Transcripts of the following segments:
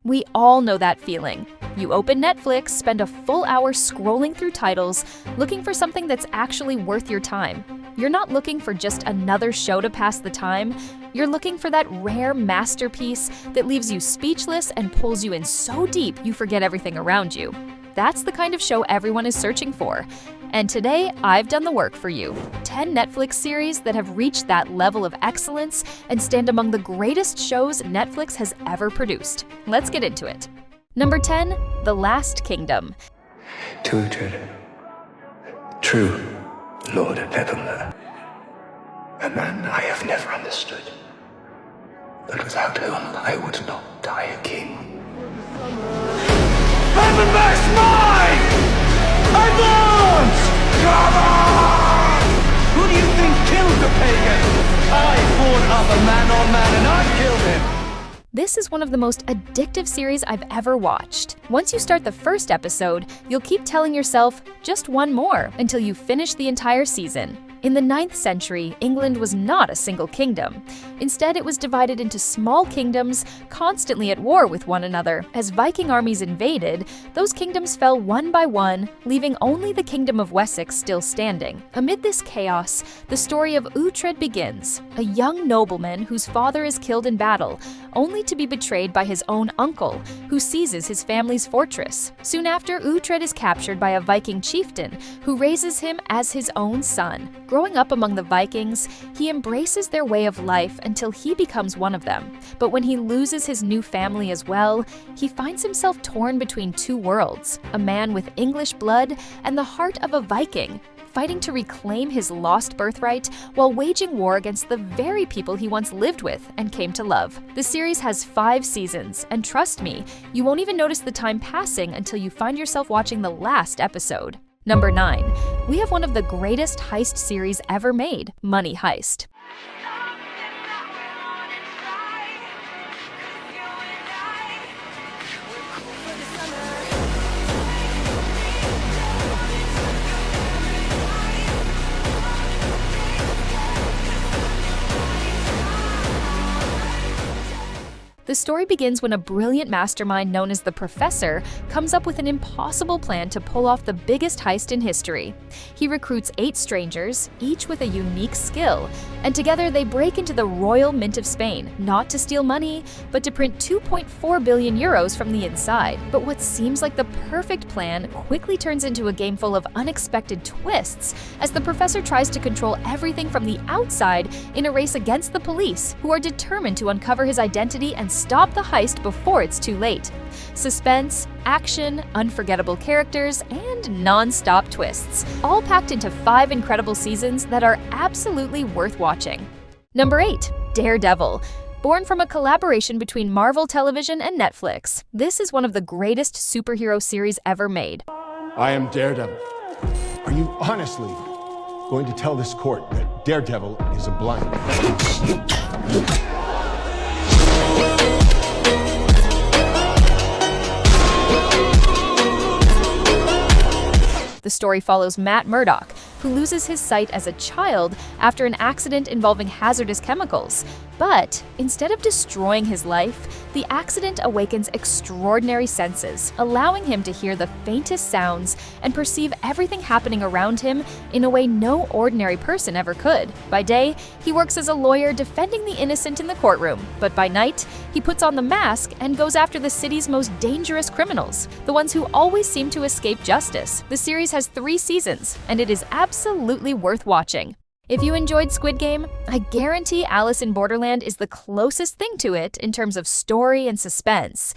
We all know that feeling. You open Netflix, spend a full hour scrolling through titles, looking for something that's actually worth your time. You're not looking for just another show to pass the time. You're looking for that rare masterpiece that leaves you speechless and pulls you in so deep you forget everything around you. That's the kind of show everyone is searching for. And today, I've done the work for you. 10 Netflix series that have reached that level of excellence and stand among the greatest shows Netflix has ever produced. Let's get into it. Number 10, The Last Kingdom. To Uhtred, true Lord of Evermore, a man I have never understood, but without whom I would not die a king. Evermore's mine! Advance! Come on! Who do you think killed the pagan? I fought up a man-on-man and I killed him! This is one of the most addictive series I've ever watched. Once you start the first episode, you'll keep telling yourself, just one more, until you finish the entire season. In the 9th century, England was not a single kingdom. Instead, it was divided into small kingdoms, constantly at war with one another. As Viking armies invaded, those kingdoms fell one by one, leaving only the Kingdom of Wessex still standing. Amid this chaos, the story of Uhtred begins, a young nobleman whose father is killed in battle, only to be betrayed by his own uncle, who seizes his family's fortress. Soon after, Uhtred is captured by a Viking chieftain, who raises him as his own son. Growing up among the Vikings, he embraces their way of life until he becomes one of them. But when he loses his new family as well, he finds himself torn between two worlds, a man with English blood and the heart of a Viking, fighting to reclaim his lost birthright while waging war against the very people he once lived with and came to love. The series has 5 seasons, and trust me, you won't even notice the time passing until you find yourself watching the last episode. Number 9, we have one of the greatest heist series ever made, Money Heist. The story begins when a brilliant mastermind known as the Professor comes up with an impossible plan to pull off the biggest heist in history. He recruits 8 strangers, each with a unique skill, and together they break into the Royal Mint of Spain, not to steal money, but to print 2.4 billion euros from the inside. But what seems like the perfect plan quickly turns into a game full of unexpected twists as the Professor tries to control everything from the outside in a race against the police, who are determined to uncover his identity and stop the heist before it's too late. Suspense, action, unforgettable characters, and non-stop twists, all packed into 5 incredible seasons that are absolutely worth watching. Number 8, Daredevil. Born from a collaboration between Marvel Television and Netflix, this is one of the greatest superhero series ever made. I am Daredevil. Are you honestly going to tell this court that Daredevil is a blind? The story follows Matt Murdock, who loses his sight as a child after an accident involving hazardous chemicals. But instead of destroying his life, the accident awakens extraordinary senses, allowing him to hear the faintest sounds and perceive everything happening around him in a way no ordinary person ever could. By day, he works as a lawyer defending the innocent in the courtroom, but by night, he puts on the mask and goes after the city's most dangerous criminals, the ones who always seem to escape justice. The series has 3 seasons, and it is absolutely worth watching. If you enjoyed Squid Game, I guarantee Alice in Borderland is the closest thing to it in terms of story and suspense.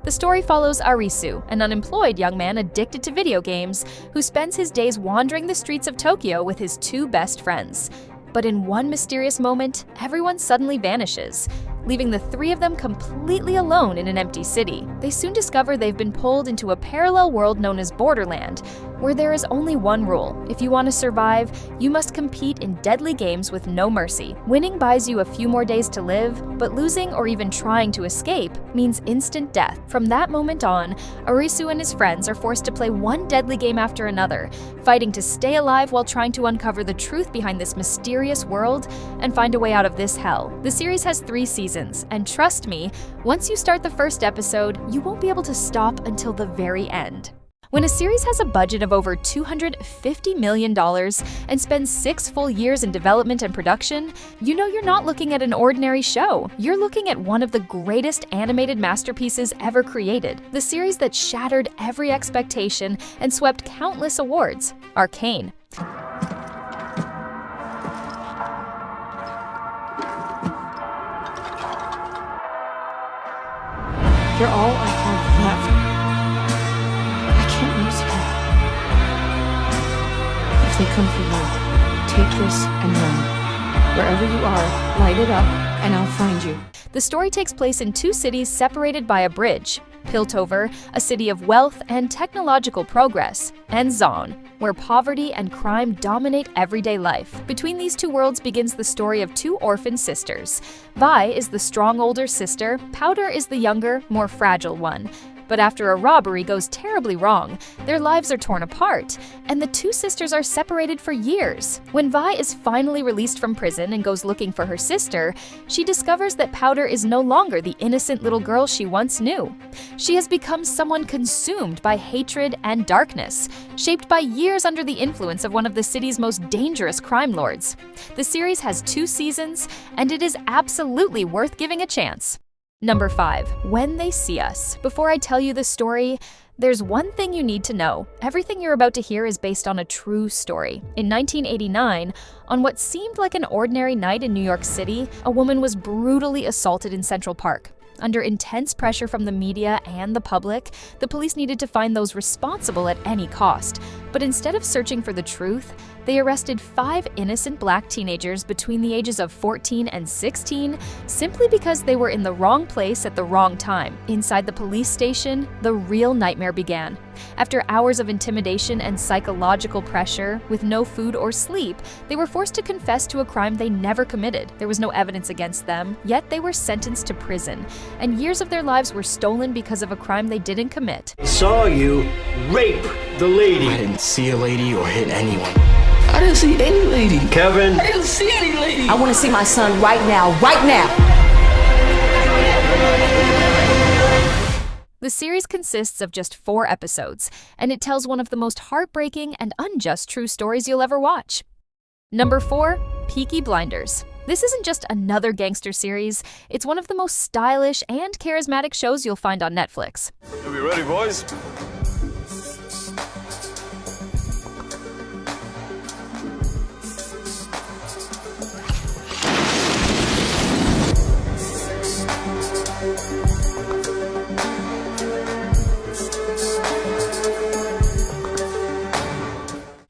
The story follows Arisu, an unemployed young man addicted to video games, who spends his days wandering the streets of Tokyo with his 2 best friends. But in one mysterious moment, everyone suddenly vanishes. leaving the three of them completely alone in an empty city. They soon discover they've been pulled into a parallel world known as Borderland, where there is only one rule. If you want to survive, you must compete in deadly games with no mercy. Winning buys you a few more days to live, but losing or even trying to escape means instant death. From that moment on, Arisu and his friends are forced to play one deadly game after another, fighting to stay alive while trying to uncover the truth behind this mysterious world and find a way out of this hell. The series has 3 seasons, and trust me, once you start the first episode, you won't be able to stop until the very end. When a series has a budget of over $250 million and spends 6 full years in development and production, you know you're not looking at an ordinary show. You're looking at one of the greatest animated masterpieces ever created, the series that shattered every expectation and swept countless awards, Arcane. You're all I have left. I can't lose you. If they come for you, take this and run. Wherever you are, light it up, and I'll find you. The story takes place in 2 cities separated by a bridge: Piltover, a city of wealth and technological progress, and Zaun, where poverty and crime dominate everyday life. Between these 2 worlds begins the story of 2 orphan sisters. Vi is the strong older sister, Powder is the younger, more fragile one. But after a robbery goes terribly wrong, their lives are torn apart, and the 2 sisters are separated for years. When Vi is finally released from prison and goes looking for her sister, she discovers that Powder is no longer the innocent little girl she once knew. She has become someone consumed by hatred and darkness, shaped by years under the influence of one of the city's most dangerous crime lords. The series has 2 seasons, and it is absolutely worth giving a chance. Number 5. When They See Us. Before I tell you the story, there's one thing you need to know. Everything you're about to hear is based on a true story. In 1989, on what seemed like an ordinary night in New York City, a woman was brutally assaulted in Central Park. Under intense pressure from the media and the public, the police needed to find those responsible at any cost. But instead of searching for the truth, they arrested 5 innocent black teenagers between the ages of 14 and 16 simply because they were in the wrong place at the wrong time. Inside the police station, the real nightmare began. After hours of intimidation and psychological pressure, with no food or sleep, they were forced to confess to a crime they never committed. There was no evidence against them, yet they were sentenced to prison, and years of their lives were stolen because of a crime they didn't commit. Saw you rape the lady. I didn't see a lady or hit anyone. I didn't see any lady. Kevin. I didn't see any lady. I want to see my son right now, right now! The series consists of just 4 episodes, and it tells one of the most heartbreaking and unjust true stories you'll ever watch. Number 4. Peaky Blinders. This isn't just another gangster series, it's one of the most stylish and charismatic shows you'll find on Netflix. Are we ready, boys?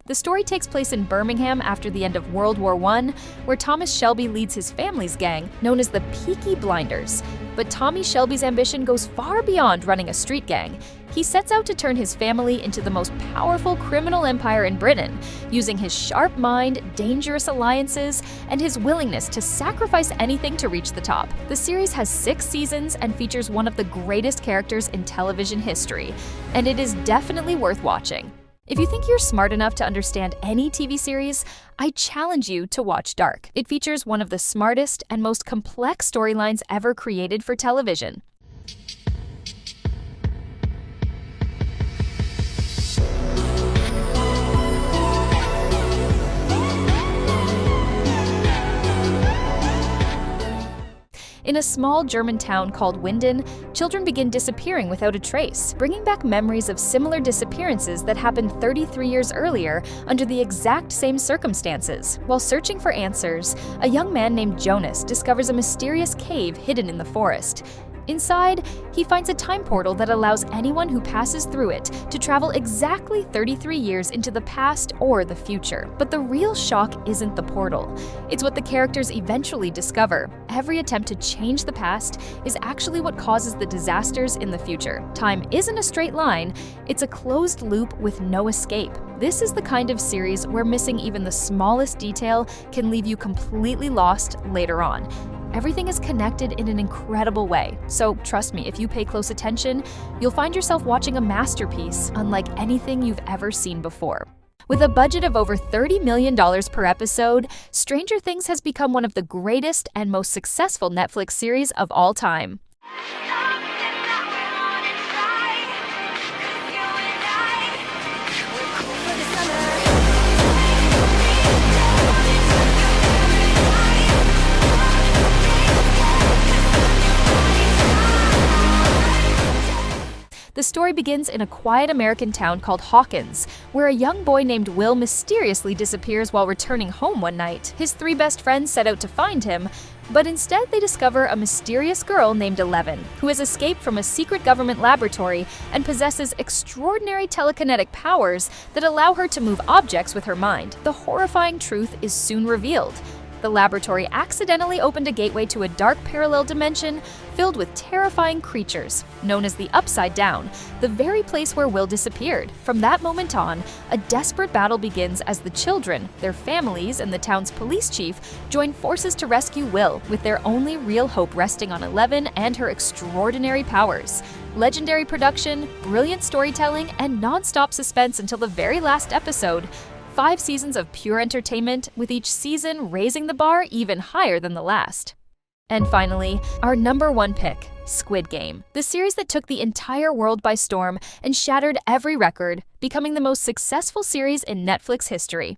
The story takes place in Birmingham after the end of World War I, where Thomas Shelby leads his family's gang, known as the Peaky Blinders. But Tommy Shelby's ambition goes far beyond running a street gang. He sets out to turn his family into the most powerful criminal empire in Britain, using his sharp mind, dangerous alliances, and his willingness to sacrifice anything to reach the top. The series has 6 seasons and features one of the greatest characters in television history, and it is definitely worth watching. If you think you're smart enough to understand any TV series, I challenge you to watch Dark. It features one of the smartest and most complex storylines ever created for television. In a small German town called Winden, children begin disappearing without a trace, bringing back memories of similar disappearances that happened 33 years earlier under the exact same circumstances. While searching for answers, a young man named Jonas discovers a mysterious cave hidden in the forest. Inside, he finds a time portal that allows anyone who passes through it to travel exactly 33 years into the past or the future. But the real shock isn't the portal. It's what the characters eventually discover. Every attempt to change the past is actually what causes the disasters in the future. Time isn't a straight line, it's a closed loop with no escape. This is the kind of series where missing even the smallest detail can leave you completely lost later on. Everything is connected in an incredible way, so trust me, if you pay close attention, you'll find yourself watching a masterpiece unlike anything you've ever seen before. With a budget of over $30 million per episode, Stranger Things has become one of the greatest and most successful Netflix series of all time. The story begins in a quiet American town called Hawkins, where a young boy named Will mysteriously disappears while returning home one night. His three best friends set out to find him, but instead they discover a mysterious girl named Eleven, who has escaped from a secret government laboratory and possesses extraordinary telekinetic powers that allow her to move objects with her mind. The horrifying truth is soon revealed. The laboratory accidentally opened a gateway to a dark parallel dimension filled with terrifying creatures, known as the Upside Down, the very place where Will disappeared. From that moment on, a desperate battle begins as the children, their families, and the town's police chief join forces to rescue Will, with their only real hope resting on Eleven and her extraordinary powers. Legendary production, brilliant storytelling, and non-stop suspense until the very last episode. 5 seasons of pure entertainment, with each season raising the bar even higher than the last. And finally, our number 1 pick, Squid Game, the series that took the entire world by storm and shattered every record, becoming the most successful series in Netflix history.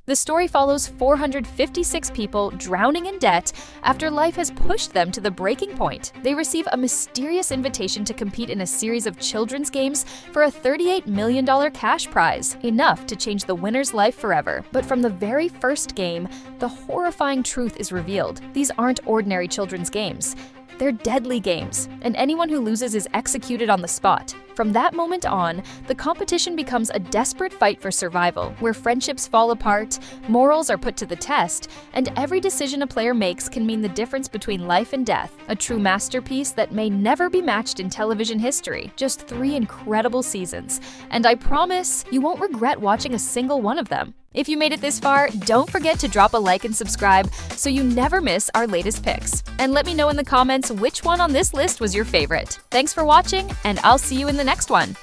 The story follows 456 people drowning in debt after life has pushed them to the breaking point. They receive a mysterious invitation to compete in a series of children's games for a $38 million cash prize, enough to change the winner's life forever. But from the very first game, the horrifying truth is revealed. These aren't ordinary children's games. They're deadly games, and anyone who loses is executed on the spot. From that moment on, the competition becomes a desperate fight for survival, where friendships fall apart, morals are put to the test, and every decision a player makes can mean the difference between life and death. A true masterpiece that may never be matched in television history. Just 3 incredible seasons, and I promise you won't regret watching a single one of them. If you made it this far, don't forget to drop a like and subscribe so you never miss our latest picks. And let me know in the comments which one on this list was your favorite. Thanks for watching, and I'll see you in the next one.